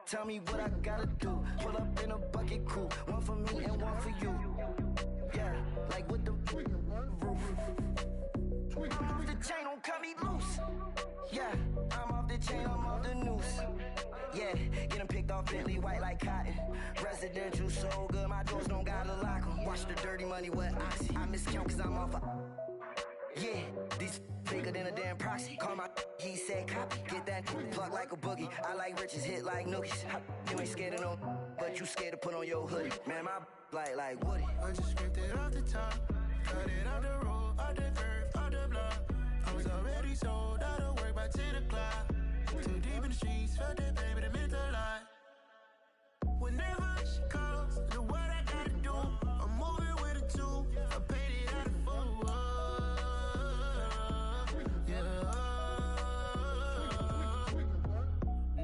Tell me what I gotta do. Pull up in a bucket crew, one for me and one for you. Yeah, like with the roof. I'm off the chain, don't cut me loose. Yeah, I'm off the chain, I'm off the noose. Yeah, getting picked off Bentley, white like cotton. Residential so good, my doors don't gotta lock 'em. Watch the dirty money with oxy. I miscount cause I'm off yeah, these bigger than a damn proxy. Call my he said copy. Get that plug like a boogie. I like riches, hit like nookies. You ain't scared of no, but you scared to put on your hoodie. Man, my like Woody. I just scraped it off the top. Cut it off the road, off the curve, off the block. I was already sold out of work by 10 o'clock. Too deep in the streets, felt that baby, that meant a lot. Whenever she calls, do what I gotta do. I'm moving with a two. I paid it out of full. Yeah.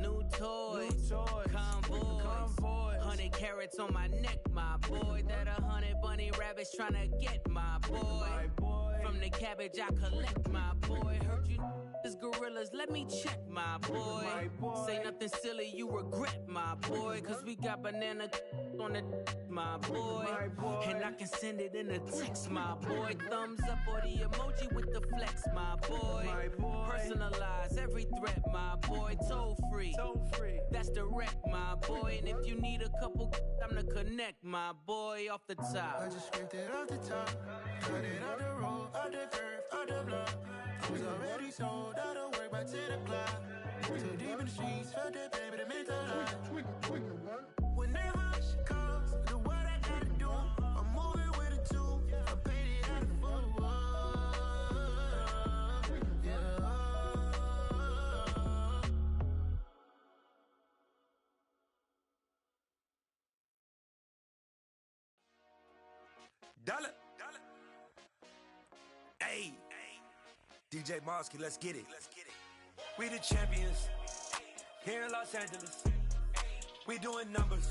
New toys, convoys, 100 carats on my neck, my boy. That 100 bunny rabbits tryna get my boy. From the cabbage I collect, my boy. Heard you is gorillas, let me check, my boy. Say nothing silly, you regret, my boy. Cause we got banana on the my boy. And I can send it in a text, my boy. Thumbs up or the emoji with the flex, my boy. Personalize every threat, my boy. Toll free, that's direct, my boy. And if you need a couple, I'm the connect, my boy. Off the top, I just scraped it off the top. Cut it off the road, off the curve, off the block. I was already sold out of work by 10 o'clock. Too deep in the streets, felt that baby, that meant a lot. Whenever she calls, do what I gotta do. I'm moving with a two. I paid it out of full. Yeah. Dollar. Hey. DJ Mosky, let's get it. We the champions here in Los Angeles. We doing numbers.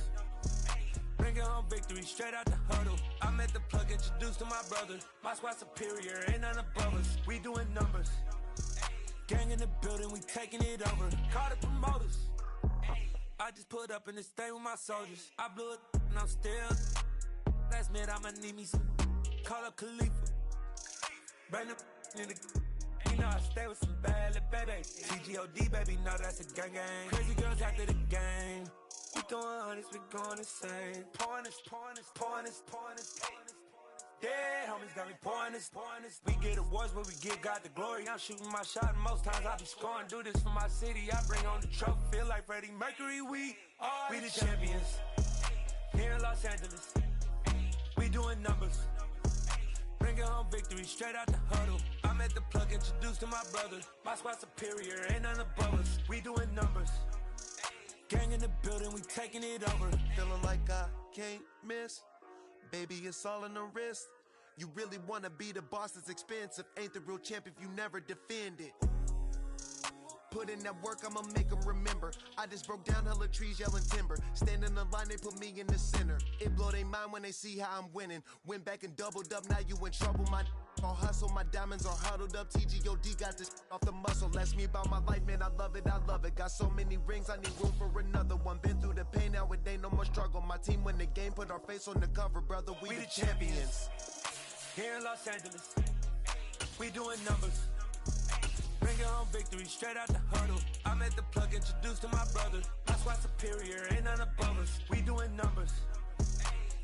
Bringing home victory straight out the huddle. I'm at the plug, introduced to my brother. My squad superior, ain't none above us. We doing numbers. Gang in the building, we taking it over. Call the promoters. I just put up in this thing with my soldiers. I blew it and I'm still. Last minute I'ma need me some. Call up Khalifa. Bring them in the. You know I stay with some bad little babies. TGOD, baby, know that's a gang gang. Crazy girls after the game. We throwing hundreds, we going insane. Pouring this. Dead homies got me pouring this. We get awards, but we give God the glory. I'm shooting my shot, and most times I be scoring. Do this for my city, I bring on the trophy. Feel like Freddie Mercury, we the champions. Here in Los Angeles, we doing numbers. Bringing home victory straight out the huddle. I'm at the plug, introduced to my brother. My squad superior, ain't none above us. We doing numbers. Gang in the building, we taking it over. Feeling like I can't miss. Baby, it's all in the wrist. You really wanna be the boss, it's expensive. Ain't the real champ if you never defend it. Put in that work, I'ma make them remember. I just broke down hella trees, yelling timber. Stand in the line, they put me in the center. It blow their mind when they see how I'm winning. Went back and doubled up, now you in trouble. My all hustle, my diamonds are huddled up. TGOD got this off the muscle. Ask me about my life, man, I love it. Got so many rings, I need room for another one. Been through the pain, now it ain't no more struggle. My team win the game, put our face on the cover, brother. We the champions. Here in Los Angeles, we doing numbers. Bringing home victory straight out the huddle. I'm at the plug, introduced to my brother. My squad superior, ain't none above us. We doing numbers.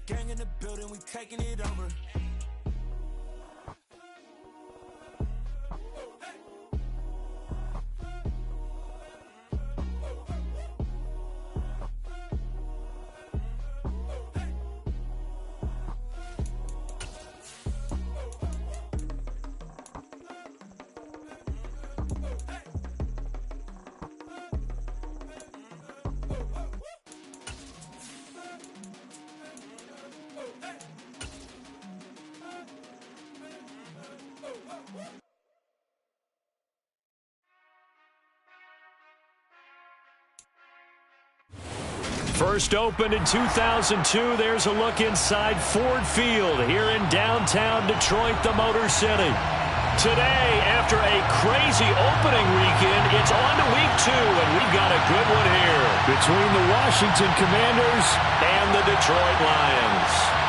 Gang in the building, we taking it over. First opened in 2002, there's a look inside Ford Field here in downtown Detroit, the Motor City. today, after a crazy opening weekend, it's on to week 2, and we've got a good one here between the Washington Commanders and the Detroit Lions.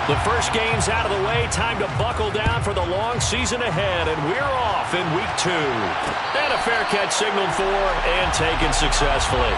The first game's out of the way. Time to buckle down for the long season ahead, and we're off in week 2. And a fair catch signaled for and taken successfully.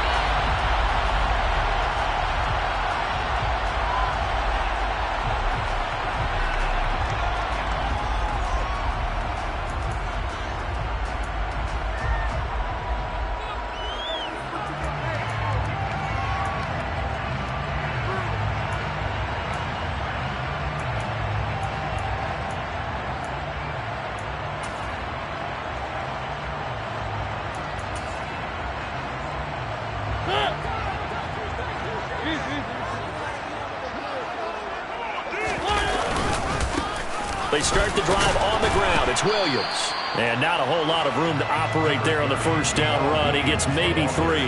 They start the drive on the ground. It's Williams. And not a whole lot of room to operate there on the first down run. He gets maybe 3.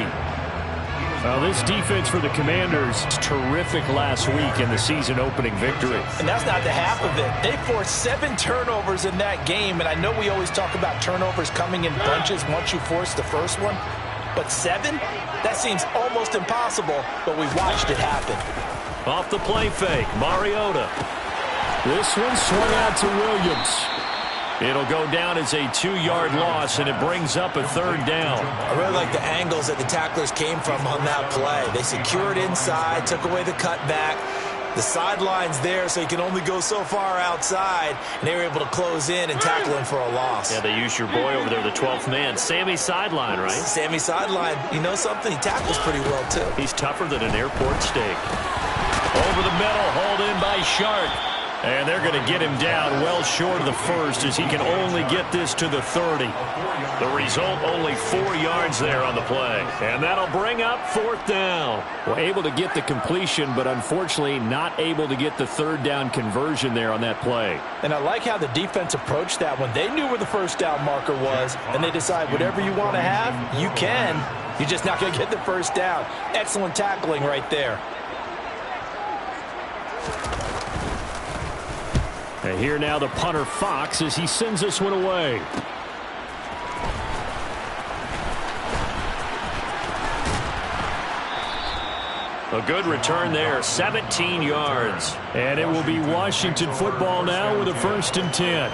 Well, this defense for the Commanders is terrific last week in the season-opening victory. And that's not the half of it. They forced 7 turnovers in that game, and I know we always talk about turnovers coming in bunches once you force the first one, but 7? That seems almost impossible, but we watched it happen. Off the play fake, Mariota. This one swung out to Williams. It'll go down as a 2-yard loss, and it brings up a 3rd down. I really like the angles that the tacklers came from on that play. They secured inside, took away the cutback. The sideline's there, so you can only go so far outside, and they were able to close in and tackle him for a loss. Yeah, they used your boy over there, the 12th man, Sammy Sideline, right? Sammy Sideline. You know something? He tackles pretty well, too. He's tougher than an airport steak. Over the middle, hauled in by Sharp. And they're going to get him down well short of the first as he can only get this to the 30. The result, only 4 yards there on the play. And that'll bring up 4th down. Well, able to get the completion, but unfortunately not able to get the 3rd down conversion there on that play. And I like how the defense approached that one. They knew where the first down marker was, and they decide whatever you want to have, you can. You're just not going to get the first down. Excellent tackling right there. And here now the punter Fox as he sends this one away. A good return there, 17 yards. And it will be Washington football now with a 1st and 10.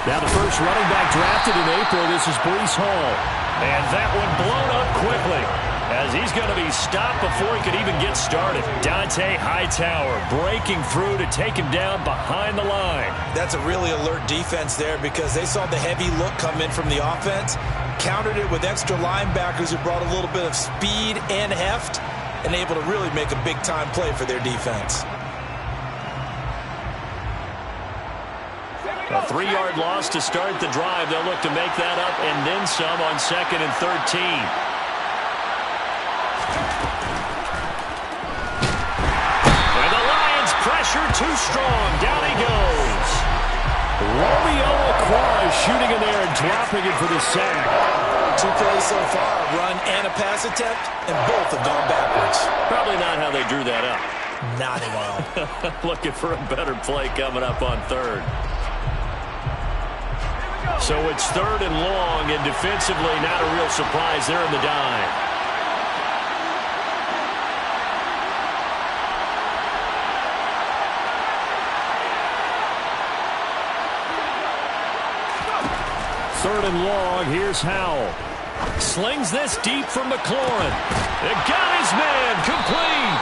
Now the first running back drafted in April, this is Breece Hall. And that one blown up quickly as he's going to be stopped before he could even get started. Dante Hightower breaking through to take him down behind the line. That's a really alert defense there because they saw the heavy look come in from the offense, countered it with extra linebackers who brought a little bit of speed and heft, and able to really make a big-time play for their defense. A 3-yard loss to start the drive. They'll look to make that up and then some on 2nd and 13. And the Lions pressure too strong. Down he goes. Romeo Okwara shooting in there and dropping it for the sack. 2 plays so far, a run and a pass attempt, and both have gone backwards. Probably not how they drew that up. Not at all. Looking for a better play coming up on 3rd. So it's 3rd and long, and defensively not a real surprise there in the dime. Third and long, here's Howell. Slings this deep from McLaurin. It got his man complete.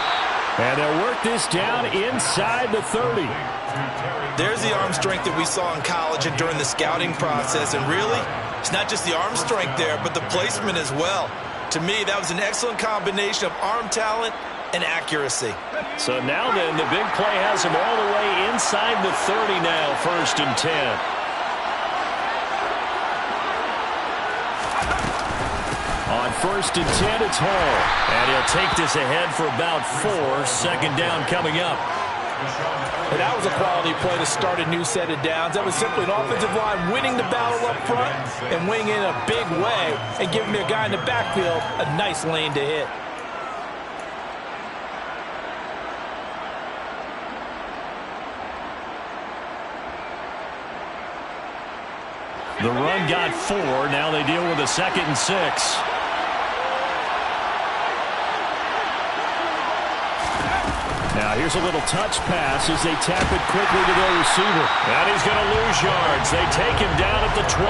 And they'll work this down inside the 30. There's the arm strength that we saw in college and during the scouting process. And really, it's not just the arm strength there, but the placement as well. To me, that was an excellent combination of arm talent and accuracy. So now then, the big play has him all the way inside the 30 now, 1st and 10. On 1st and 10, it's Hall. And he'll take this ahead for about 4. 2nd down coming up. And that was a quality play to start a new set of downs. That was simply an offensive line winning the battle up front and winning in a big way and giving a guy in the backfield a nice lane to hit. The run got 4. Now they deal with a 2nd and 6. Now here's a little touch pass as they tap it quickly to their receiver. And he's going to lose yards. They take him down at the 26.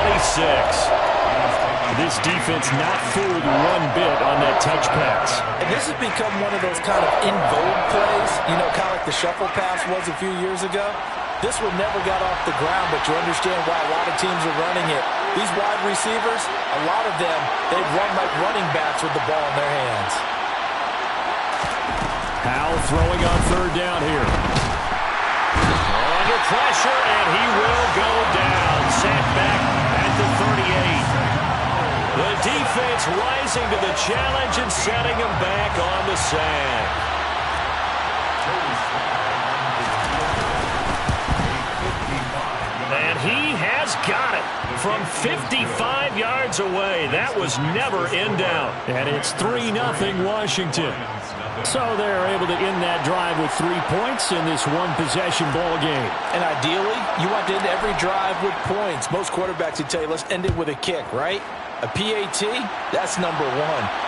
This defense not fooled one bit on that touch pass. And this has become one of those kind of in vogue plays, you know, kind of like the shuffle pass was a few years ago. This one never got off the ground, but you understand why a lot of teams are running it. These wide receivers, a lot of them, they run like running backs with the ball in their hands. Howell throwing on 3rd down here. Under pressure, and he will go down. Sent back at the 38. The defense rising to the challenge and setting him back on the sack. And he has got it from 55 yards away. That was never in doubt. And it's 3-0 Washington. So they're able to end that drive with 3 points in this one-possession ball game. And ideally, you want to end every drive with points. Most quarterbacks would tell you, let's end it with a kick, right? A PAT, that's number 1.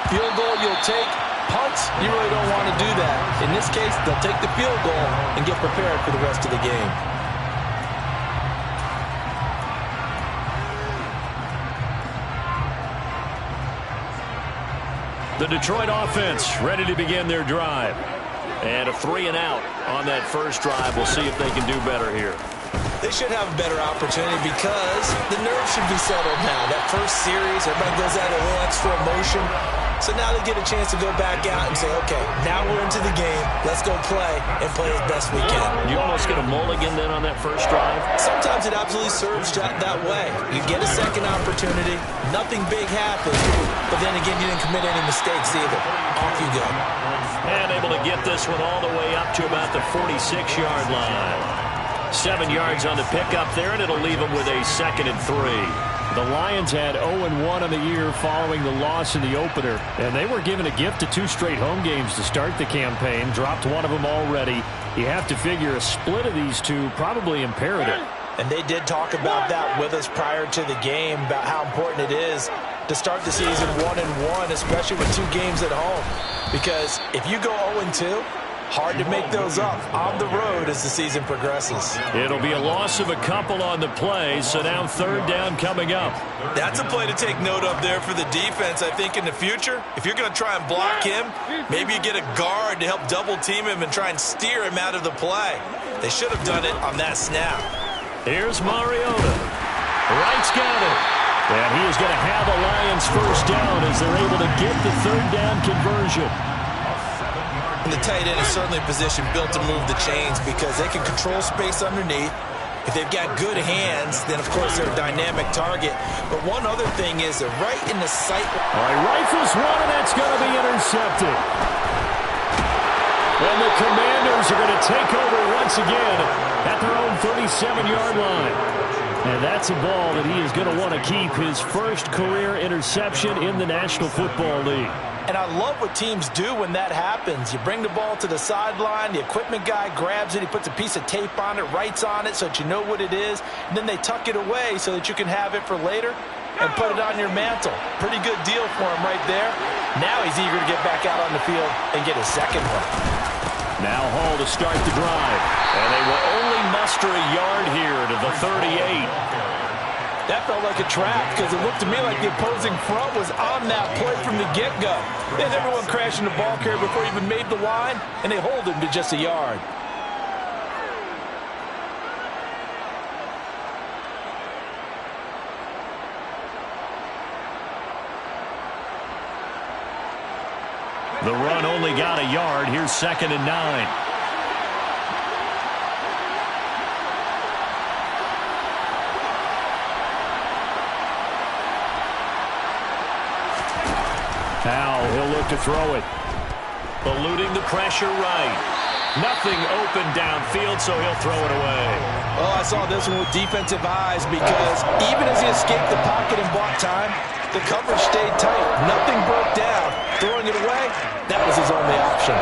Field goal, you'll take. Punts, you really don't want to do that. In this case, they'll take the field goal and get prepared for the rest of the game. The Detroit offense ready to begin their drive. And a 3-and-out on that first drive. We'll see if they can do better here. They should have a better opportunity because the nerves should be settled now. That first series, everybody goes out a little extra emotion. So now they get a chance to go back out and say, okay, now we're into the game. Let's go play and play as best we can. You almost get a mulligan then on that first drive? Sometimes it absolutely serves that way. You get a second opportunity. Nothing big happens. But then again, you didn't commit any mistakes either. Off you go. And able to get this one all the way up to about the 46-yard line. 7 yards on the pickup there, and it'll leave them with a 2nd and 3. The Lions had 0-1 on the year following the loss in the opener, and they were given a gift of 2 straight home games to start the campaign. Dropped one of them already. You have to figure a split of these two probably imperative. And they did talk about that with us prior to the game, about how important it is to start the season 1-1, especially with 2 games at home. Because if you go 0-2, hard to make those up on the road as the season progresses. It'll be a loss of a couple on the play, so now 3rd down coming up. That's a play to take note of there for the defense, I think, in the future. If you're going to try and block him, maybe you get a guard to help double-team him and try and steer him out of the play. They should have done it on that snap. Here's Mariota. Wright's got it. And he is going to have a Lions first down as they're able to get the 3rd down conversion. And the tight end is certainly a position built to move the chains because they can control space underneath. If they've got good hands, then, of course, they're a dynamic target. But one other thing is they're right in the sight. All right, rifles one, and that's going to be intercepted. And the Commanders are going to take over once again at their own 37-yard line. And that's a ball that he is going to want to keep, his first career interception in the National Football League. And I love what teams do when that happens. You bring the ball to the sideline, the equipment guy grabs it, he puts a piece of tape on it, writes on it so that you know what it is, and then they tuck it away so that you can have it for later and put it on your mantle. Pretty good deal for him right there. Now he's eager to get back out on the field and get his second one. Now Hall to start the drive. And they will only muster a yard here to the 38. That felt like a trap because it looked to me like the opposing front was on that play from the get-go. They had everyone crashing the ball carrier before he even made the line, and they hold him to just a yard. The run only got a yard. Here's 2nd and 9. Now he'll look to throw it. Eluding the pressure right. Nothing open downfield, so he'll throw it away. Oh, I saw this one with defensive eyes because even as he escaped the pocket and bought time, the coverage stayed tight. Nothing broke down. Throwing it away, that was his only option.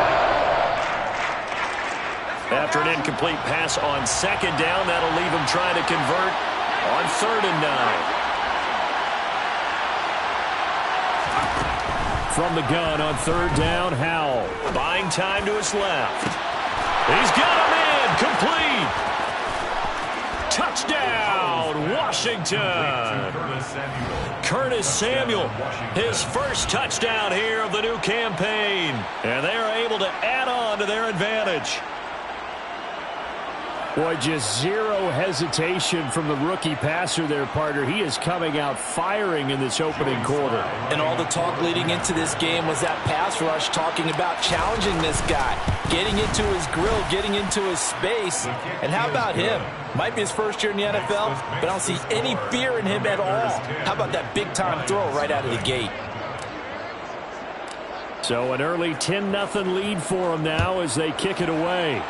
After an incomplete pass on 2nd down, that'll leave him trying to convert on 3rd and 9. From the gun on 3rd down, Howell. Buying time to his left. He's got him in. Complete. Touchdown, Washington. Curtis Samuel, his first touchdown here of the new campaign. And they are able to add on to their advantage. Boy, just zero hesitation from the rookie passer there, partner. He is coming out firing in this opening quarter. And all the talk leading into this game was that pass rush talking about challenging this guy, getting into his grill, getting into his space. And how about him? Might be his first year in the NFL, but I don't see any fear in him at all. How about that big-time throw right out of the gate? So an early 10-0 lead for them now as they kick it away.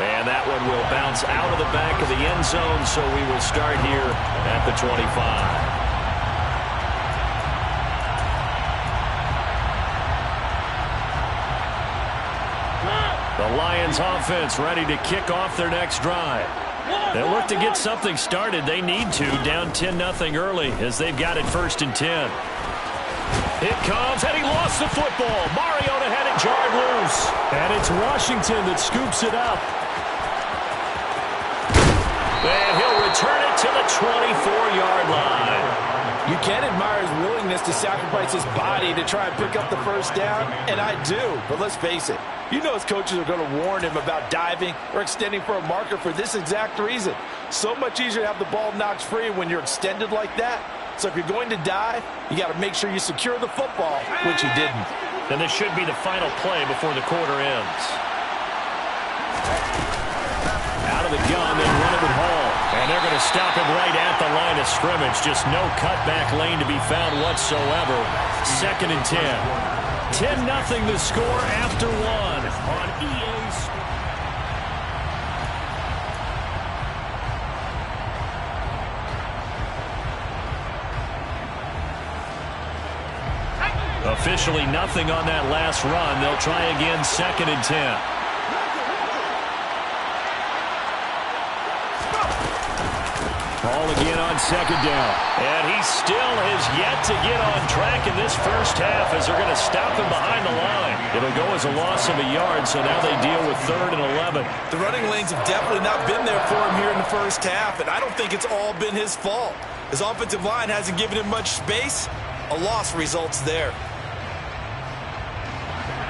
And that one will bounce out of the back of the end zone, so we will start here at the 25. The Lions offense ready to kick off their next drive. They'll look to get something started. They need to, down 10-0 early as they've got it 1st and 10. It comes, and he lost the football. Mariota had it jarred loose. And it's Washington that scoops it up. And he'll return it to the 24-yard line. You can admire his willingness to sacrifice his body to try and pick up the first down, and I do. But let's face it, you know his coaches are going to warn him about diving or extending for a marker for this exact reason. So much easier to have the ball knocked free when you're extended like that. So if you're going to dive, you got to make sure you secure the football, which he didn't. And this should be the final play before the quarter ends. Out of the gun, they run it with Hall. And they're going to stop him right at the line of scrimmage. Just no cutback lane to be found whatsoever. 2nd and 10. 10-0 the score after 1 on EA Sports. Officially nothing on that last run. They'll try again 2nd and 10. Ball again on 2nd down. And he still has yet to get on track in this first half as they're going to stop him behind the line. It'll go as a loss of a yard, so now they deal with 3rd and 11. The running lanes have definitely not been there for him here in the first half, and I don't think it's all been his fault. His offensive line hasn't given him much space. A loss results there.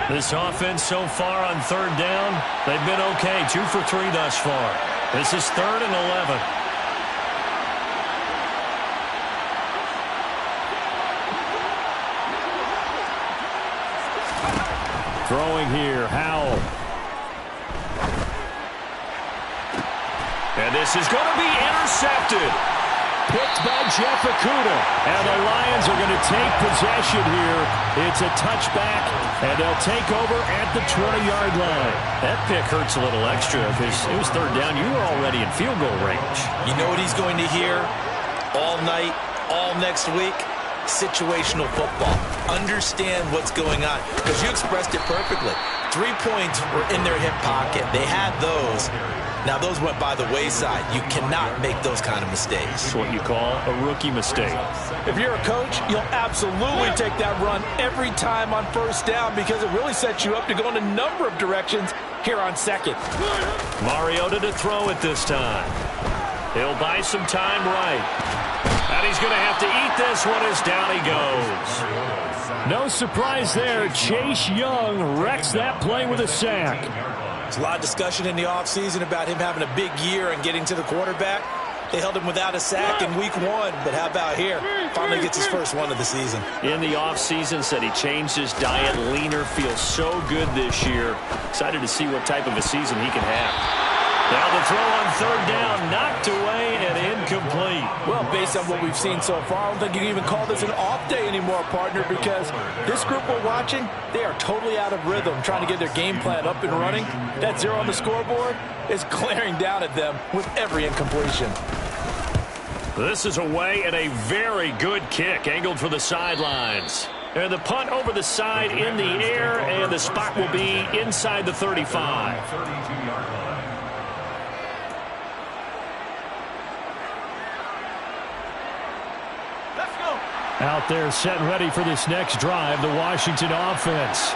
This offense so far on 3rd down, they've been okay. 2 for 3 thus far. This is 3rd and 11. Throwing here, Howell. And this is going to be intercepted. Picked by Jeff Okudah. And the Lions are going to take possession here. It's a touchback, and they'll take over at the 20-yard line. That pick hurts a little extra because it was 3rd down. You were already in field goal range. You know what he's going to hear all night, all next week? Situational football. Understand what's going on, because you expressed it perfectly. 3 points were in their hip pocket. They had those. Now those went by the wayside. You cannot make those kind of mistakes. It's what you call a rookie mistake. If you're a coach, you'll absolutely take that run every time on 1st down because it really sets you up to go in a number of directions here on 2nd. Mariota to throw it this time. He'll buy some time right. And he's going to have to eat this one as down he goes. No surprise there. Chase Young wrecks that play with a sack. There's a lot of discussion in the offseason about him having a big year and getting to the quarterback. They held him without a sack in week 1, but how about here? Finally gets his first one of the season. In the offseason, said he changed his diet, leaner, feels so good this year. Excited to see what type of a season he can have. Now the throw on 3rd down, knocked away and incomplete. Well, based on what we've seen so far, I don't think you can even call this an off day anymore, partner, because this group we're watching, they are totally out of rhythm, trying to get their game plan up and running. That 0 on the scoreboard is glaring down at them with every incompletion. This is away and a very good kick, angled for the sidelines. And the punt over the side in the air, and the spot will be inside the 35. 32-yard line. Out there set and ready for this next drive, the Washington offense.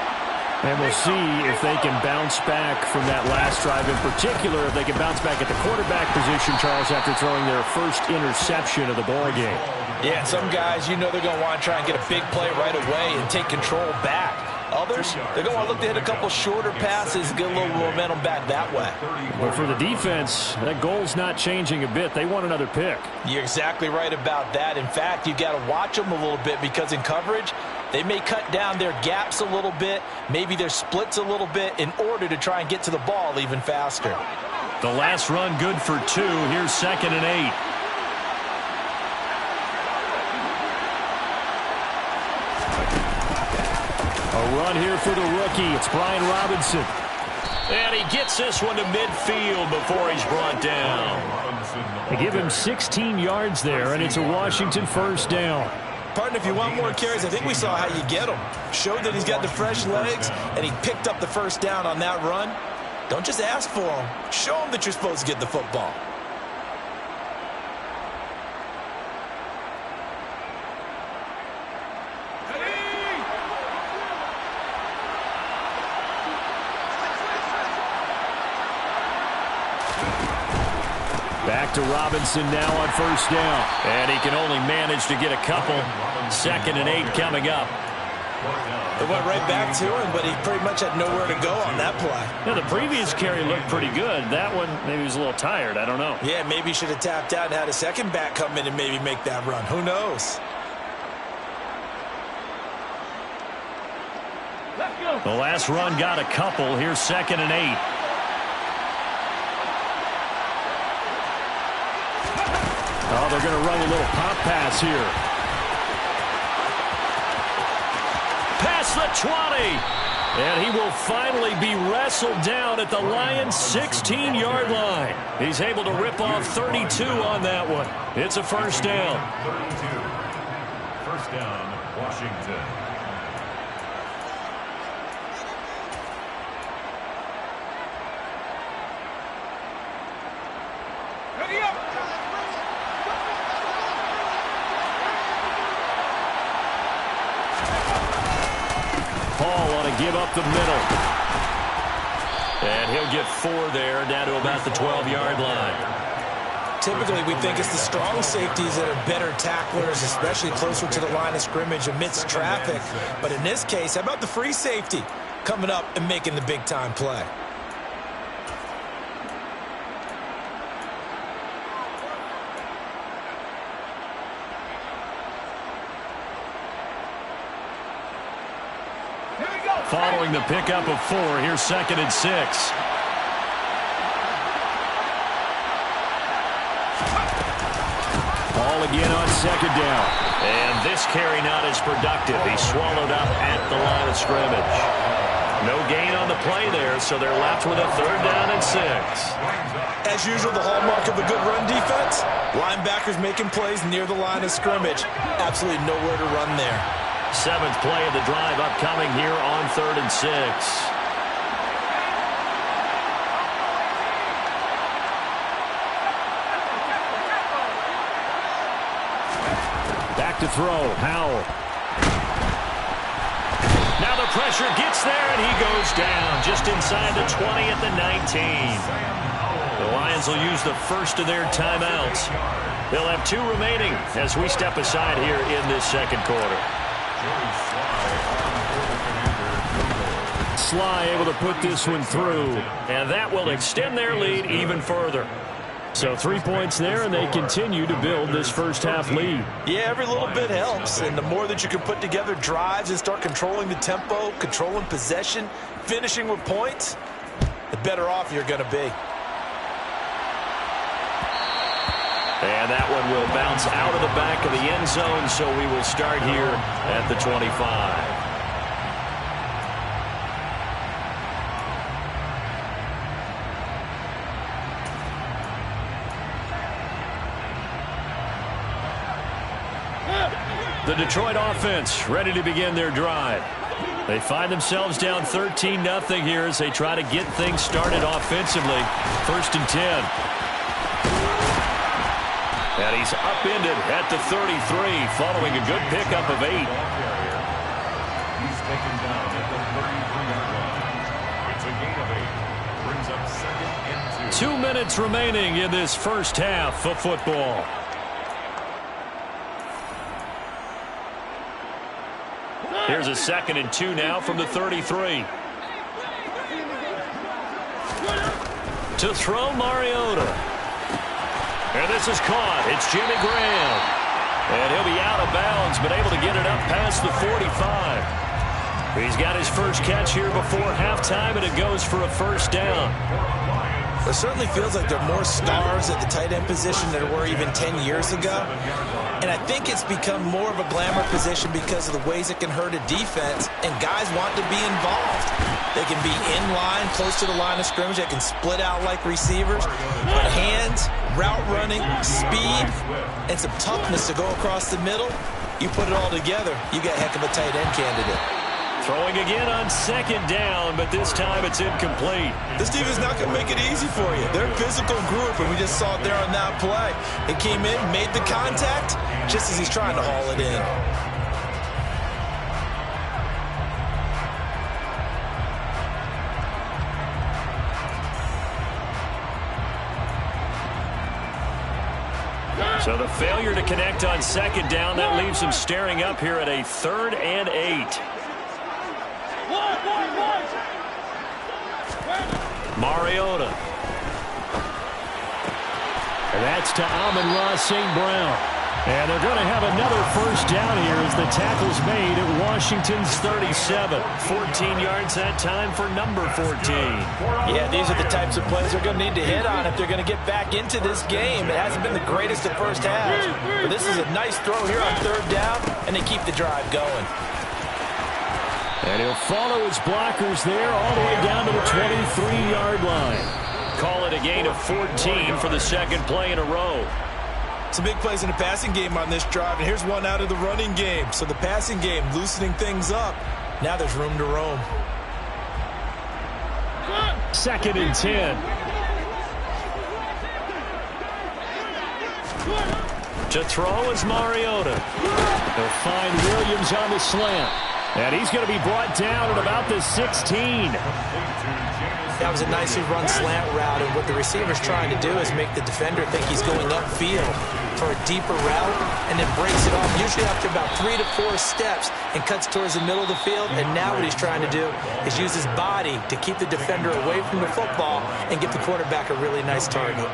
And we'll see if they can bounce back from that last drive, in particular, if they can bounce back at the quarterback position, Charles, after throwing their first interception of the ballgame. Yeah, and some guys, you know they're going to want to try and get a big play right away and take control back. Others, they're going to want to look to hit a couple shorter passes, get a little momentum back that way. But for the defense, that goal's not changing a bit. They want another pick. You're exactly right about that. In fact, you got to watch them a little bit because in coverage, they may cut down their gaps a little bit, maybe their splits a little bit in order to try and get to the ball even faster. The last run good for 2. Here's 2nd and 8. A run here for the rookie. It's Brian Robinson. And he gets this one to midfield before he's brought down. They give him 16 yards there, and it's a Washington 1st down. Partner, if you want more carries, I think we saw how you get him. Showed that he's got the fresh legs, and he picked up the 1st down on that run. Don't just ask for him. Show him that you're supposed to get the football. Back to Robinson now on 1st down. And he can only manage to get a couple. 2nd and 8 coming up. They went right back to him, but he pretty much had nowhere to go on that play. Yeah, the previous carry looked pretty good. That one, maybe he was a little tired. I don't know. Yeah, maybe he should have tapped out and had a second back come in and maybe make that run. Who knows? The last run got a couple. Here's 2nd and 8. Oh, they're going to run a little pop pass here. Past the 20. And he will finally be wrestled down at the Lions' 16-yard line. He's able to rip off 32 on that one. It's a 1st down. 32. 1st down, Washington. Give up the middle. And he'll get 4 there, down to about the 12-yard line. Typically, we think it's the strong safeties that are better tacklers, especially closer to the line of scrimmage amidst traffic. But in this case, how about the free safety coming up and making the big-time play? Following the pickup of 4, here's 2nd and 6. Ball again on 2nd down. And this carry not as productive. He's swallowed up at the line of scrimmage. No gain on the play there, so they're left with a 3rd down and 6. As usual, the hallmark of a good run defense, linebackers making plays near the line of scrimmage. Absolutely nowhere to run there. 7th play of the drive upcoming here on 3rd and 6. Back to throw, Howell. Now the pressure gets there, and he goes down just inside the 20 at the 19. The Lions will use the first of their timeouts. They'll have 2 remaining as we step aside here in this second quarter. Sly able to put this one through, and that will extend their lead even further. So 3 points there, and they continue to build this first half lead. Yeah, every little bit helps, and the more that you can put together drives and start controlling the tempo, controlling possession, finishing with points, the better off you're going to be. And that one will bounce out of the back of the end zone, so we will start here at the 25. The Detroit offense ready to begin their drive. They find themselves down 13-0 here as they try to get things started offensively. 1st and 10. And he's upended at the 33 following a good pickup of 8. He's taken down at the 33-yard line. It's a gain of 8. Brings up 2nd and 2. 2 minutes remaining in this first half of football. Here's a 2nd and 2 now from the 33. To throw, Mariota. And this is caught. It's Jimmy Graham. And he'll be out of bounds, but able to get it up past the 45. He's got his first catch here before halftime, and it goes for a first down. It certainly feels like there are more stars at the tight end position than there were even 10 years ago. And I think it's become more of a glamour position because of the ways it can hurt a defense, and guys want to be involved. They can be in line, close to the line of scrimmage. They can split out like receivers. But hands, route running, speed, and some toughness to go across the middle, you put it all together, you got a heck of a tight end candidate. Throwing again on 2nd down, but this time it's incomplete. This team is not going to make it easy for you. They're a physical group, and we just saw it there on that play. It came in, made the contact, just as he's trying to haul it in. So the failure to connect on 2nd down, that leaves him staring up here at a 3rd and 8. Mariota. And that's to Amon-Ra St. Brown. And they're going to have another first down here as the tackle's made at Washington's 37. 14 yards that time for number 14. Yeah, these are the types of plays they're going to need to hit on if they're going to get back into this game. It hasn't been the greatest at first half, but this is a nice throw here on 3rd down, and they keep the drive going. And he'll follow his blockers there all the way down to the 23-yard line. Call it a gain of 14 for the 2nd play in a row. Some big plays in the passing game on this drive, and here's one out of the running game. So the passing game loosening things up. Now there's room to roam. 2nd and 10. To throw is Mariota. They'll find Williams on the slant. And he's going to be brought down at about the 16. That was a nicely run slant route, and what the receiver's trying to do is make the defender think he's going upfield for a deeper route, and then breaks it off, usually after about 3 to 4 steps, and cuts towards the middle of the field. And now what he's trying to do is use his body to keep the defender away from the football and give the quarterback a really nice target.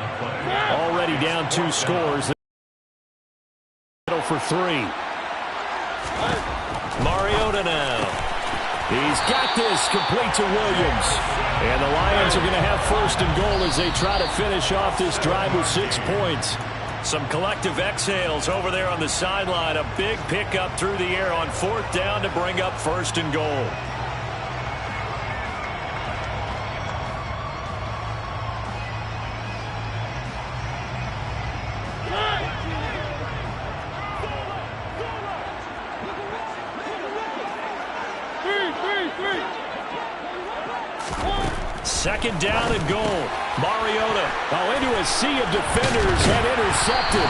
Already down 2 scores. For 3. Mariota now. He's got this complete to Williams. And the Lions are going to have 1st and goal as they try to finish off this drive with 6 points. Some collective exhales over there on the sideline. A big pickup through the air on 4th down to bring up 1st and goal. Second down and goal. Mariota into a sea of defenders and intercepted.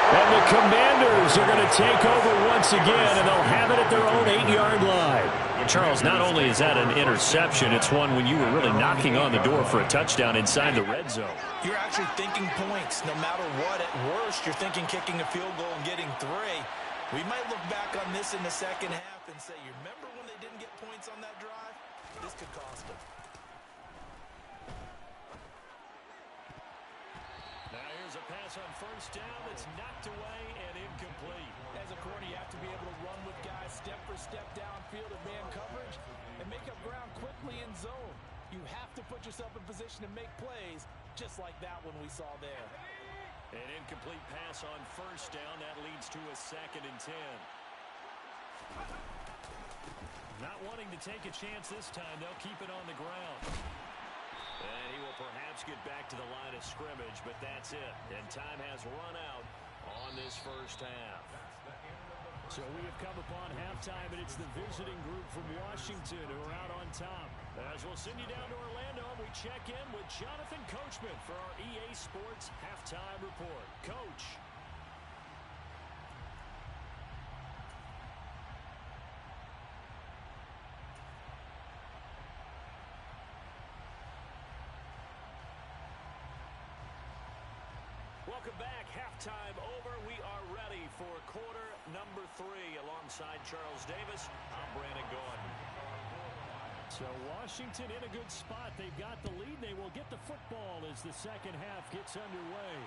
And the Commanders are going to take over once again, and they'll have it at their own 8-yard line. Charles, not only is that an interception, it's one when you were really knocking on the door for a touchdown inside the red zone. You're actually thinking points. No matter what, at worst, you're thinking kicking a field goal and getting 3. We might look back on this in the second half and say, you remember when they didn't get points on that drive? This could cost them. Now here's a pass on first down that's knocked away and incomplete. As a corner, you have to be able to run with guys step for step downfield in man coverage and make up ground quickly in zone. You have to put yourself in position to make plays, just like that one we saw there. An incomplete pass on first down. That leads to a 2nd and 10. Not wanting to take a chance this time. They'll keep it on the ground. And he will perhaps get back to the line of scrimmage, but that's it. And time has run out on this first half. So we have come upon halftime, and it's the visiting group from Washington who are out on top. As we'll send you down to Orlando, and we check in with Jonathan Coachman for our EA Sports Halftime Report. Coach. Welcome back. Halftime over. We are ready for quarter number 3 alongside Charles Davis. I'm Brandon Gordon. So Washington in a good spot. They've got the lead. They will get the football as the second half gets underway.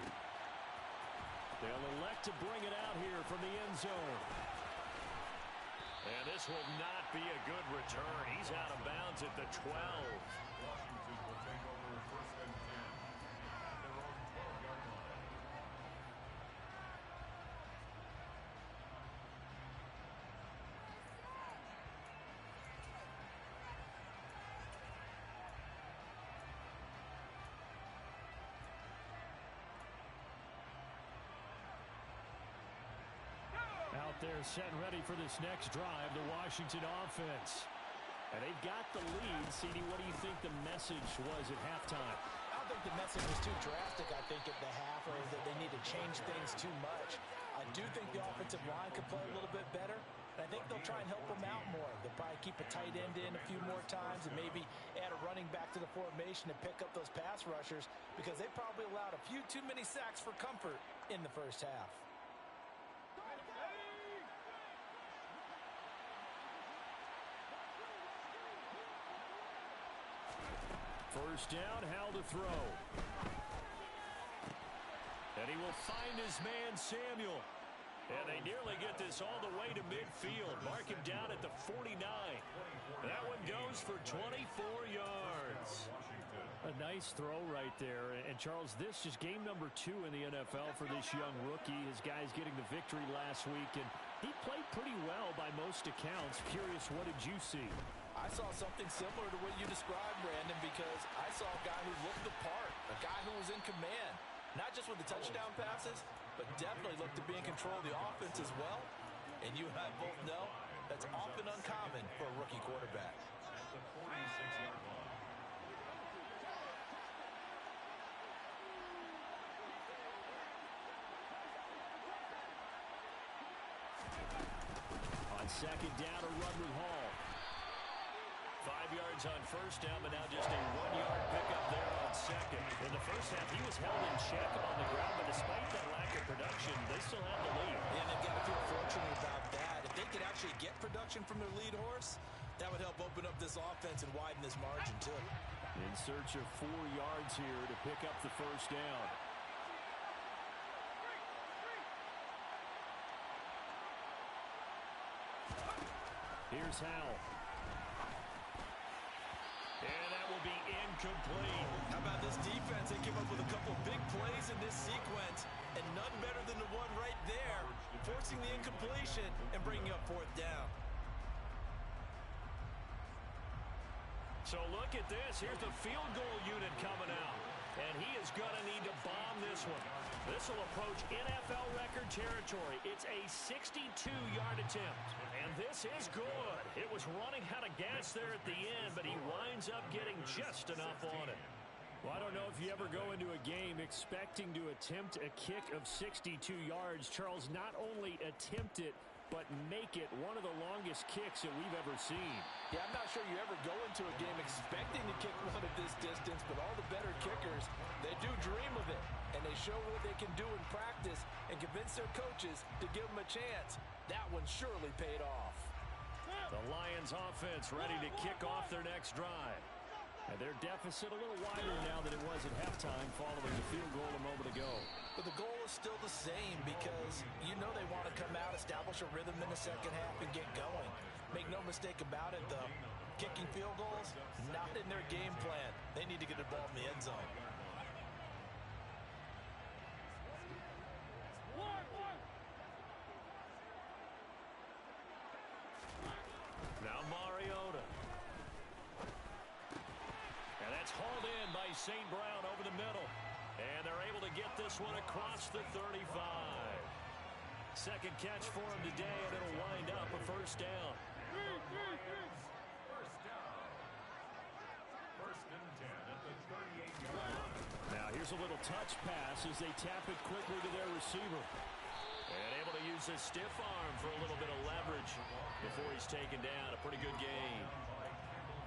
They'll elect to bring it out here from the end zone. And this will not be a good return. He's out of bounds at the 12. Washington will take over 1st and 10 at their own 12-yard line. Out there set and ready for this next drive, the Washington offense. And they've got the lead. CD, what do you think the message was at halftime? I don't think the message was too drastic, I think, at the half, or that they need to change things too much. I do think the offensive line could play a little bit better, and I think they'll try and help them out more. They'll probably keep a tight end in a few more times and maybe add a running back to the formation and pick up those pass rushers, because they probably allowed a few too many sacks for comfort in the first half. First down, Howell to throw. And he will find his man, Samuel. And they nearly get this all the way to midfield. Mark him down at the 49. That one goes for 24 yards. A nice throw right there. And Charles, this is game number 2 in the NFL for this young rookie. His guys getting the victory last week, and he played pretty well by most accounts. Curious, what did you see? I saw something similar to what you described, Brandon, because I saw a guy who looked the part, a guy who was in command, not just with the touchdown passes, but definitely looked to be in control of the offense as well. And you and I both know that's often uncommon for a rookie quarterback. At the 46-yard line. On second down, a run with Hall. 5 yards on first down, but now just a 1-yard pickup there on second. In the first half, he was held in check on the ground, but despite that lack of production, they still have the lead. Yeah, they've got to feel fortunate about that. If they could actually get production from their lead horse, that would help open up this offense and widen this margin, too. In search of 4 yards here to pick up the first down. Here's Howell. And that will be incomplete. How about this defense? They came up with a couple big plays in this sequence, and none better than the one right there, forcing the incompletion and bringing up 4th down. So look at this. Here's the field goal unit coming out. And he is going to need to bomb this one. This will approach NFL record territory. It's a 62-yard attempt. And this is good. It was running out of gas there at the end, but he winds up getting just enough on it. Well, I don't know if you ever go into a game expecting to attempt a kick of 62 yards. Charles, not only attempt it, but make it one of the longest kicks that we've ever seen. Yeah, I'm not sure you ever go into a game expecting to kick one at this distance, but all the better kickers, they do dream of it, and they show what they can do in practice and convince their coaches to give them a chance. That one surely paid off. The Lions offense ready to kick off their next drive. And their deficit a little wider now than it was at halftime following the field goal a moment ago. But the goal is still the same because you know they want to come out, establish a rhythm in the second half, and get going. Make no mistake about it, though. Kicking field goals, not in their game plan. They need to get the ball in the end zone. Now Mariota. And that's hauled in by St. Brown over the middle. And they're able to get this one across the 35. Second catch for him today, and it'll wind up a first down. First and 10 at the 38-yard line. Now here's a little touch pass as they tap it quickly to their receiver. And able to use his stiff arm for a little bit of leverage before he's taken down. A pretty good game.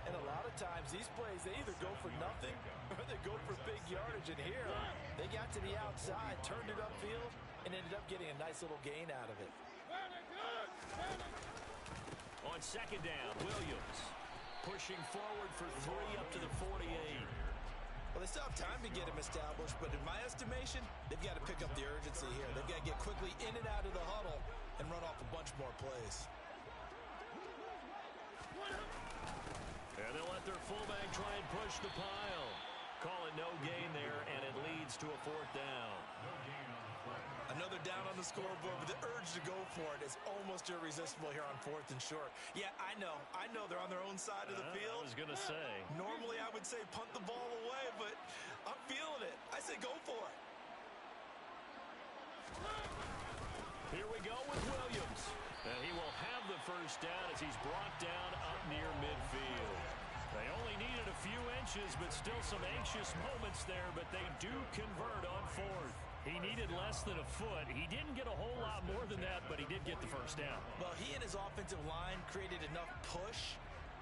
And a lot of times, these plays, they either go for nothing or they go for big yardage. And here, they got to the outside, turned it upfield, and ended up getting a nice little gain out of it. On second down, Williams pushing forward for 3 up to the 48. Well, they still have time to get him established, but in my estimation, they've got to pick up the urgency here. They've got to get quickly in and out of the huddle and run off a bunch more plays. And they'll let their fullback try and push the pile. Call it no gain there, and it leads to a fourth down. Another down on the scoreboard, but the urge to go for it is almost irresistible here on 4th and short. Yeah, I know they're on their own side of the field. I was going to say. Normally I would say punt the ball away, but I'm feeling it. I say go for it. Here we go with Williams. And he will have the first down as he's brought down up near midfield. They only needed a few inches, but still some anxious moments there, but they do convert on 4th. He needed less than a foot. He didn't get a whole lot more than that, but he did get the first down. Well, he and his offensive line created enough push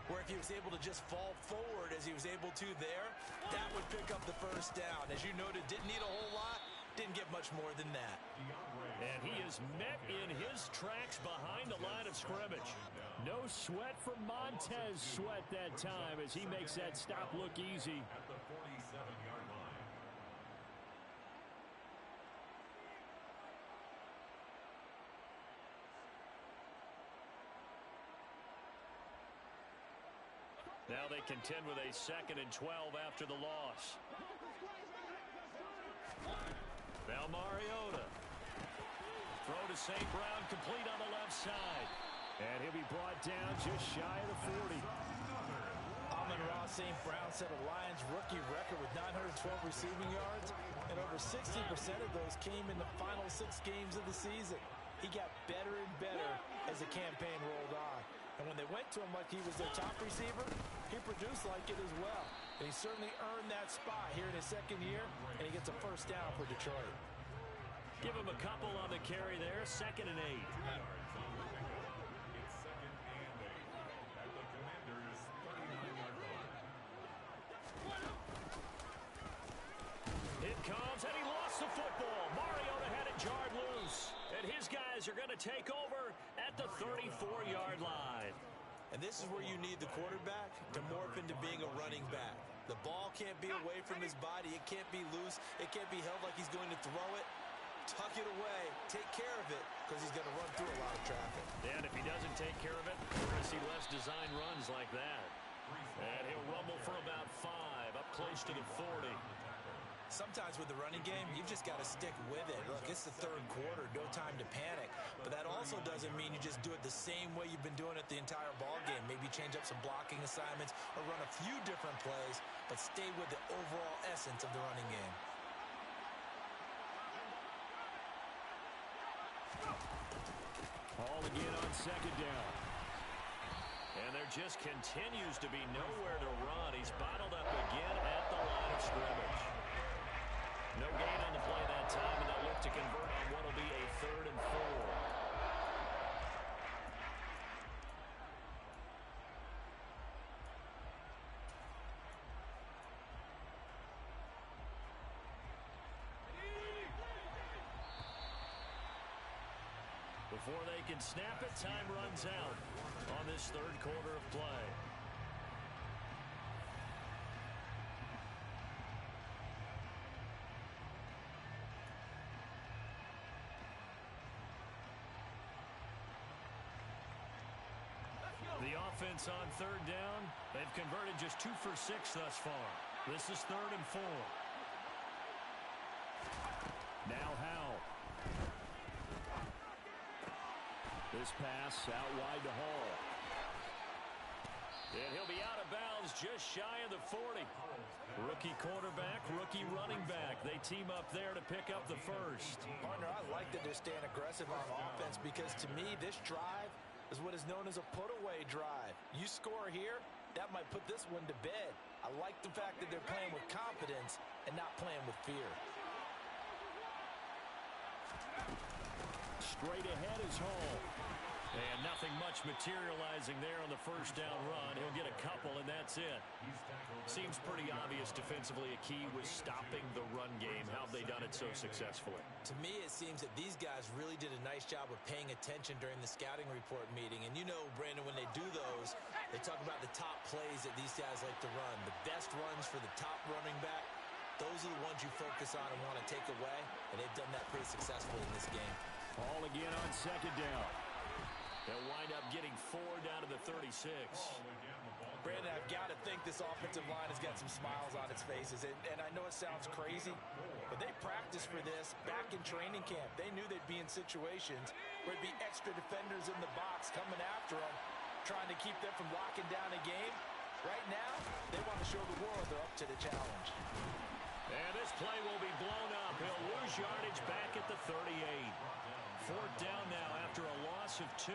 where if he was able to just fall forward as he was able to there, that would pick up the first down. As you noted, didn't need a whole lot, didn't get much more than that. And he is met in his tracks behind the line of scrimmage. No sweat from Montez Sweat that time as he makes that stop look easy. At the 47-yard line. Now they contend with a 2nd and 12 after the loss. Now Mariota. Throw to St. Brown, complete on the left side. And he'll be brought down just shy of the 40. Amon-Ra St. Brown set a Lions rookie record with 912 receiving yards, and over 60% of those came in the final 6 games of the season. He got better and better as the campaign rolled on. And when they went to him like he was their top receiver, he produced like it as well. And he certainly earned that spot here in his 2nd year, and he gets a first down for Detroit. Give him a couple on the carry there, 2nd and 8. It's 2nd and 8 at the Commanders' 39-yard line. It comes, and he lost the football. Mariota had it jarred loose. And his guys are going to take over at the 34-yard line. And this is where you need the quarterback to morph into being a running back. The ball can't be away from his body. It can't be loose. It can't be held like he's going to throw it. Tuck it away. Take care of it because he's going to run through a lot of traffic. And if he doesn't take care of it, we're going to see less design runs like that. And he'll rumble for about 5, up close to the 40. Sometimes with the running game, you've just got to stick with it. Look, it's the 3rd quarter, no time to panic. But that also doesn't mean you just do it the same way you've been doing it the entire ball game. Maybe change up some blocking assignments or run a few different plays, but stay with the overall essence of the running game. All again on 2nd down. And there just continues to be nowhere to run. He's bottled up again at the line of scrimmage. No gain on the play that time, and they'll look to convert on what will be a 3rd and 4. Before they can snap it, time runs out on this third quarter of play. The offense on third down, they've converted just 2 for 6 thus far. This is 3rd and 4. Now Howe. This pass out wide to Hall. And he'll be out of bounds just shy of the 40. Rookie quarterback, rookie running back. They team up there to pick up the first. Partner, I like that they're staying aggressive on offense because to me this drive is what is known as a put-away drive. You score here, that might put this one to bed. I like the fact that they're playing with confidence and not playing with fear. Straight ahead is Hall. And nothing much materializing there on the first down run. He'll get a couple, and that's it. Seems pretty obvious defensively a key was stopping the run game. How have they done it so successfully? To me, it seems that these guys really did a nice job of paying attention during the scouting report meeting. And you know, Brandon, when they do those, they talk about the top plays that these guys like to run. The best runs for the top running back. Those are the ones you focus on and want to take away, and they've done that pretty successfully in this game. Ball again on second down. They'll wind up getting 4 down to the 36. Brandon, I've got to think this offensive line has got some smiles on its faces. And I know it sounds crazy, but they practiced for this back in training camp. They knew they'd be in situations where there'd be extra defenders in the box coming after them, trying to keep them from locking down a game. Right now, they want to show the world they're up to the challenge. And this play will be blown up. He'll lose yardage back at the 38. 4th down now after a loss of 2.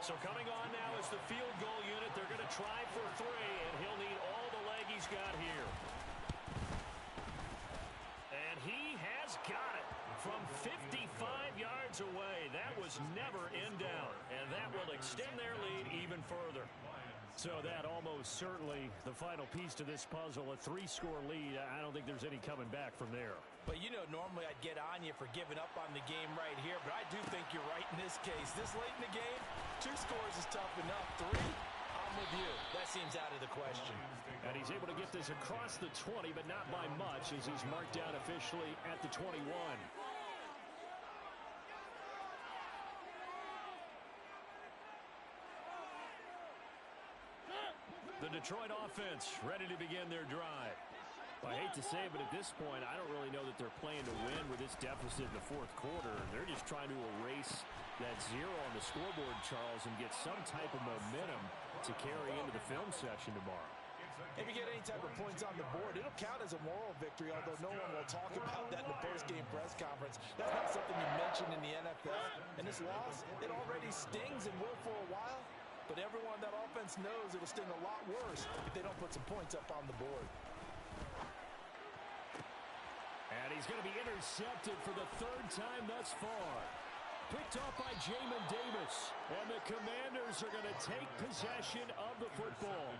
So coming on now is the field goal unit. They're going to try for 3, and he'll need all the leg he's got here. And he has got it from 55 yards away. That was never in doubt, and that will extend their lead even further. So that almost certainly the final piece to this puzzle, a 3-score lead. I don't think there's any coming back from there. But, you know, normally I'd get on you for giving up on the game right here, but I do think you're right in this case. This late in the game, 2 scores is tough enough. 3, I'm with you. That seems out of the question. And he's able to get this across the 20, but not by much, as he's marked down officially at the 21. The Detroit offense ready to begin their drive. I hate to say it, but at this point, I don't really know that they're playing to win with this deficit in the 4th quarter. They're just trying to erase that 0 on the scoreboard, Charles, and get some type of momentum to carry into the film session tomorrow. If you get any type of points on the board, it'll count as a moral victory, although no one will talk about that in the post-game press conference. That's not something you mention in the NFL. And this loss, it already stings and will for a while. But everyone on that offense knows it'll sting a lot worse if they don't put some points up on the board. And he's going to be intercepted for the 3rd time thus far. Picked off by Jamin Davis. And the Commanders are going to take possession of the football.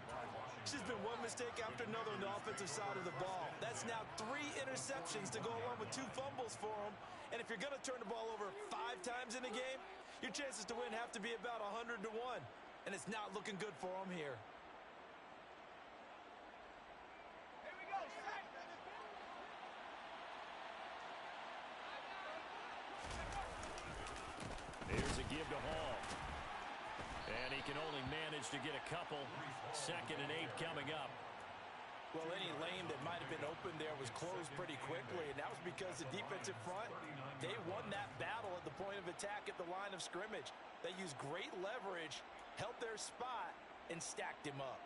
It's just been one mistake after another on the offensive side of the ball. That's now 3 interceptions to go along with 2 fumbles for them. And if you're going to turn the ball over 5 times in a game, your chances to win have to be about 100 to 1. And it's not looking good for them here. Here we go. Here's a give to Hall. And he can only manage to get a couple. 2nd and 8 coming up. Well, any lane that might have been open there was closed pretty quickly, and that was because the defensive front, they won that battle at the point of attack at the line of scrimmage. They used great leverage, held their spot, and stacked him up.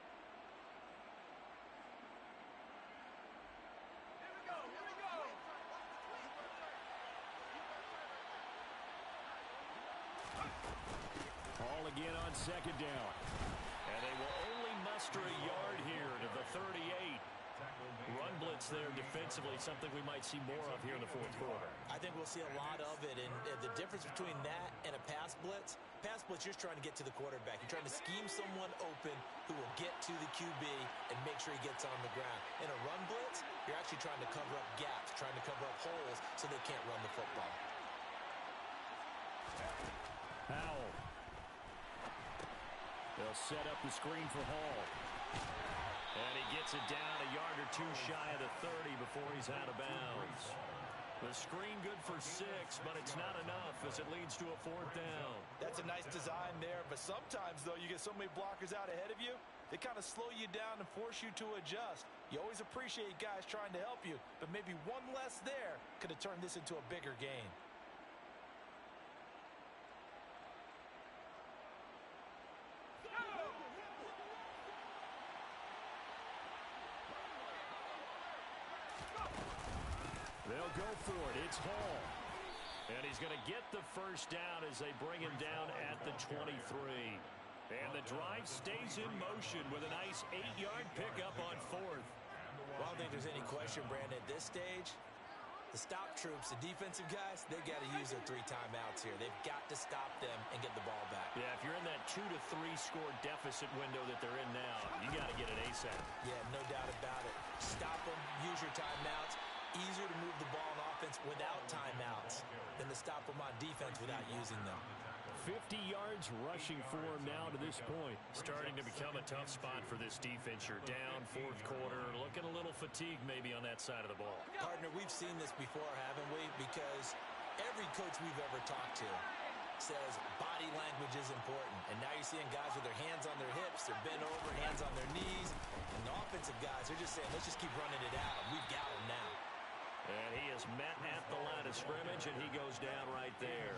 Here we go. Here we go. Hall again on 2nd down. And they will only muster a yard here to the 38. Run blitz there defensively, something we might see more of here in the 4th quarter. I think we'll see a lot of it, and the difference between that and a pass blitz, you're just trying to get to the quarterback. You're trying to scheme someone open who will get to the QB and make sure he gets on the ground. In a run blitz, you're actually trying to cover up gaps, trying to cover up holes so they can't run the football. Howell. They'll set up the screen for Hall. And he gets it down a yard or two shy of the 30 before he's out of bounds. The screen good for 6, but it's not enough as it leads to a 4th down. That's a nice design there, but sometimes, though, you get so many blockers out ahead of you, they kind of slow you down and force you to adjust. You always appreciate guys trying to help you, but maybe one less there could have turned this into a bigger game. They'll go for it. It's Hall. And he's going to get the first down as they bring him down at the 23. And the drive stays in motion with a nice 8-yard pickup on 4th. Well, I don't think there's any question, Brandon, at this stage, the stop troops, the defensive guys, they've got to use their 3 timeouts here. They've got to stop them and get the ball back. Yeah, if you're in that 2 to 3 score deficit window that they're in now, you got to get it ASAP. Yeah, no doubt about it. Stop them, use your timeouts. Easier to move the ball on offense without timeouts than to stop them on defense without using them. 50 yards rushing for him now to this point. Starting to become a tough spot for this defense. You're down 4th quarter, looking a little fatigued maybe on that side of the ball. Partner, we've seen this before, haven't we? Because every coach we've ever talked to says body language is important. And now you're seeing guys with their hands on their hips, they're bent over, hands on their knees. And the offensive guys, they're just saying, let's just keep running it at them. We've got them now. And he is met at the line of scrimmage, and he goes down right there.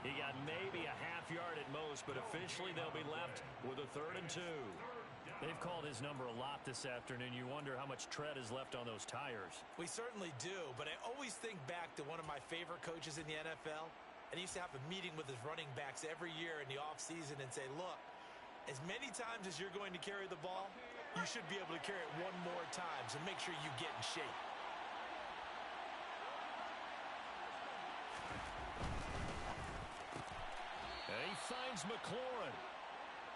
He got maybe a half yard at most, but officially they'll be left with a 3rd and 2. They've called his number a lot this afternoon. You wonder how much tread is left on those tires. We certainly do, but I always think back to one of my favorite coaches in the NFL. And he used to have a meeting with his running backs every year in the offseason and say, look, as many times as you're going to carry the ball, you should be able to carry it one more time, so make sure you get in shape. And he finds McLaurin.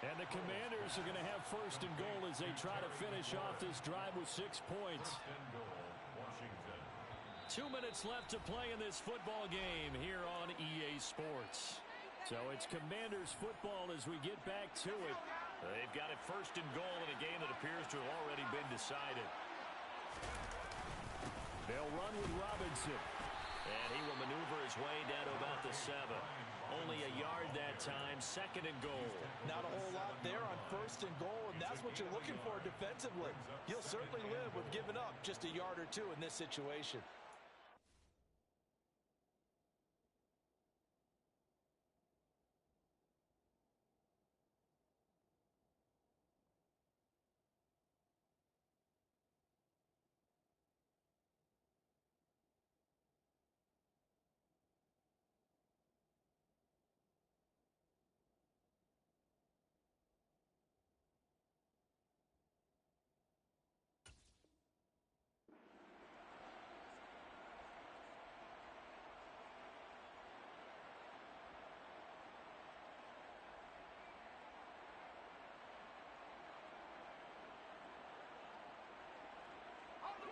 And the Commanders are going to have 1st and goal as they try to finish off this drive with 6 points. 2 minutes left to play in this football game here on EA Sports. So it's Commanders football as we get back to it. They've got it 1st and goal in a game that appears to have already been decided. They'll run with Robinson. And he will maneuver his way down to about the 7. Only a yard that time, 2nd and goal. Not a whole lot there on 1st and goal, and that's what you're looking for defensively. You'll certainly live with giving up just a yard or 2 in this situation.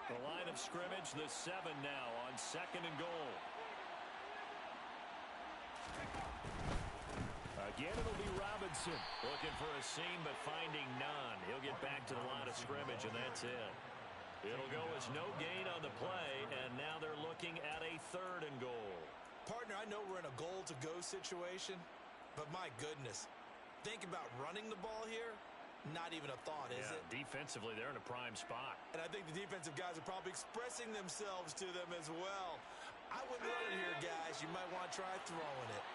The line of scrimmage, the 7 now on 2nd and goal. Again, it'll be Robinson. Looking for a seam, but finding none. He'll get back to the line of scrimmage, and that's it. It'll go as no gain on the play, and now they're looking at a 3rd and goal. Partner, I know we're in a goal-to-go situation, but my goodness, think about running the ball here. Not even a thought, is it? Defensively, they're in a prime spot. And I think the defensive guys are probably expressing themselves to them as well. I wouldn't run it here, guys. You might want to try throwing it.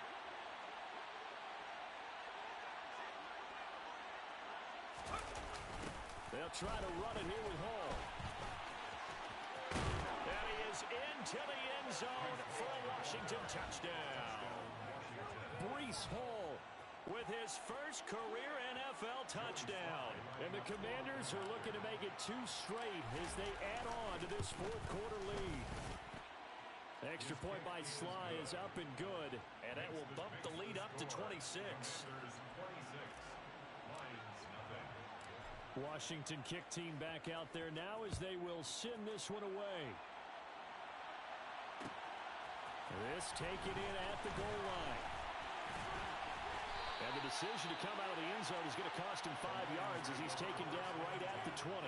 They'll try to run it here with Hall. And he is into the end zone for a Washington touchdown. Breece Hall with his first career NFL touchdown. And the Commanders are looking to make it 2 straight as they add on to this 4th quarter lead. Extra point by Sly is up and good, and that will bump the lead up to 26. Washington kick team back out there now as they will send this one away. This taken in at the goal line. And the decision to come out of the end zone is going to cost him 5 yards as he's taken down right at the 20.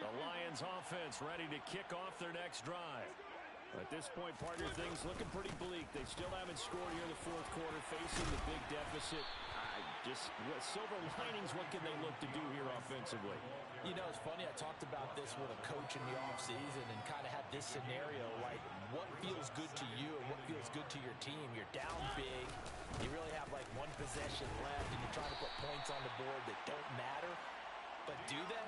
The Lions offense ready to kick off their next drive. At this point, partner, things looking pretty bleak. They still haven't scored here in the fourth quarter, facing the big deficit. Silver linings, what can they look to do here offensively? You know, it's funny. I talked about this with a coach in the offseason and kind of had this scenario, like what feels good to you and what feels good to your team. You're down big. You really have like one possession left, and you're trying to put points on the board that don't matter. But do they?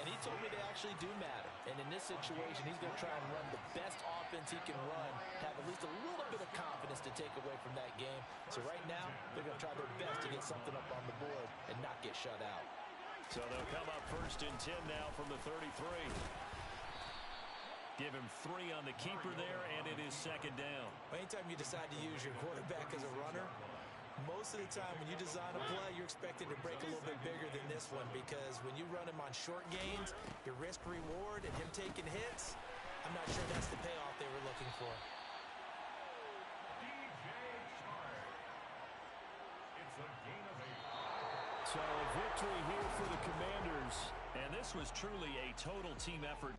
And he told me they actually do matter. And in this situation, he's going to try and run the best offense he can run, have at least a little bit of confidence to take away from that game. So right now, they're going to try their best to get something up on the board and not get shut out. So they'll come up 1st and 10 now from the 33. Give him 3 on the keeper there, and it is 2nd down. Anytime you decide to use your quarterback as a runner, most of the time when you design a play, you're expected to break a little bit bigger than this one, because when you run him on short gains, your risk-reward and him taking hits, I'm not sure that's the payoff they were looking for. It's a gain of 8. So a victory here for the Commanders, and this was truly a total team effort.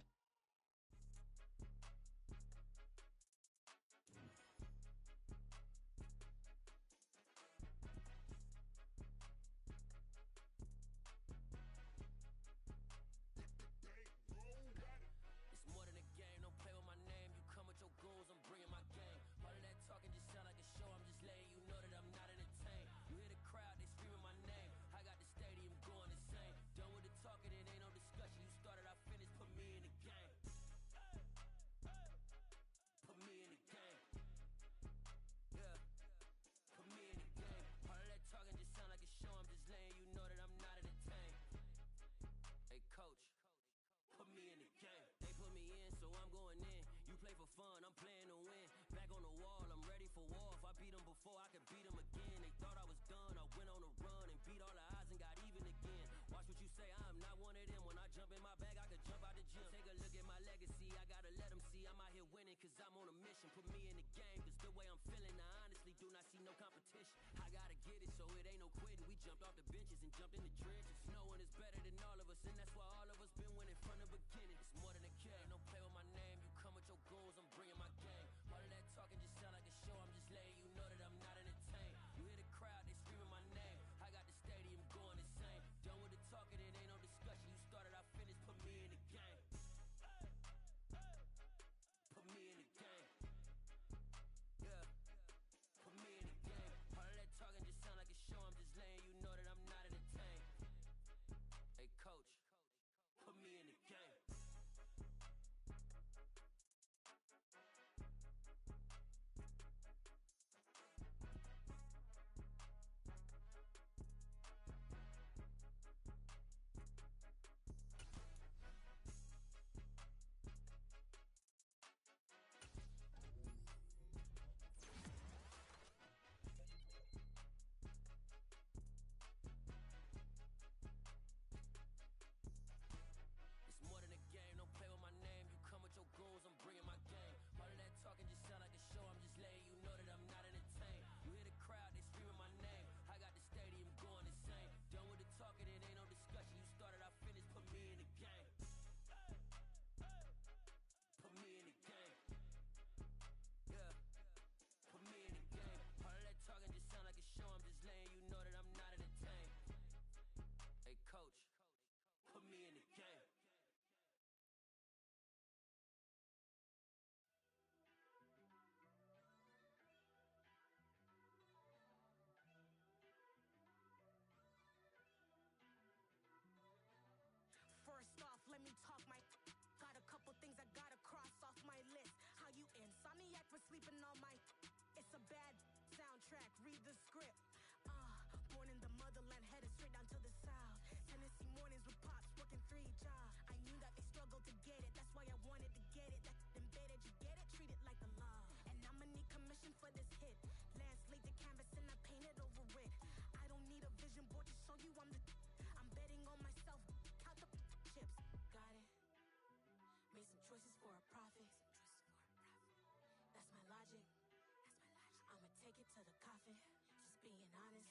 Sleeping on my, it's a bad soundtrack, read the script. Born in the motherland, headed straight down to the south. Tennessee mornings with pops, working 3 jobs. I knew that they struggled to get it, that's why I wanted to get it. That embedded, you get it, treat it like the law. And I'ma need commission for this hit. Lance laid the canvas and I painted over it. I don't need a vision board to show you I'm betting on myself, count the chips. Got it. the coffin, just being honest.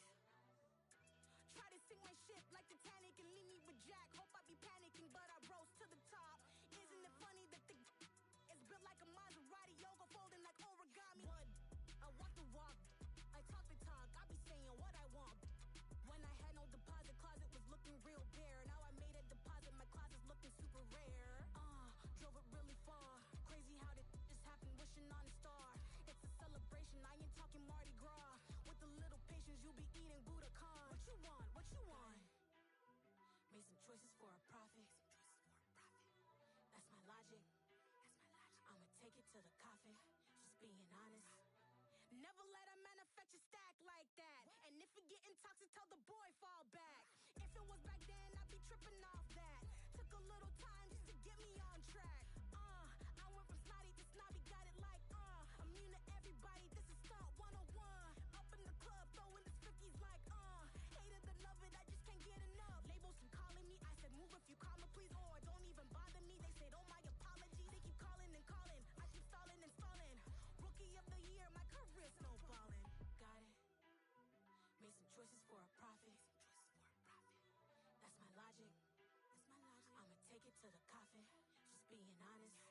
Try to sink my ship like Titanic and leave me with Jack. Hope I be panicking, but I rose to the top. Isn't it funny that the is built like a Maserati, yoga folding like origami? What? I walk the walk, I talk the talk, I be saying what I want. When I had no deposit, closet was looking real bare. Now I made a deposit, my closet's looking super rare. Drove it really far. Crazy how did this happen, wishing on a star. It's a celebration, I ain't talking Mardi Gras. With a little patience, you'll be eating Budokan. What you want? What you want? Made some choices for a profit. That's my logic. I'ma take it to the coffin, just being honest. Never let a manufacture stack like that. And if it getting toxic, tell the boy fall back. If it was back then, I'd be tripping off that. Took a little time just to get me on track. I went from snotty to snobby, got it like immune to everybody, this is stunt 101. Up in the club, throwing the 50s like hated the love it, I just can't get enough. Labels keep calling me, I said move if you call me please, or don't even bother me. They said oh my apologies, they keep calling and calling, I keep stalling and stalling. Rookie of the year, my career snowballing. Got it. Made some choices for a profit. That's my logic. I'ma take it to the coffin, just being honest.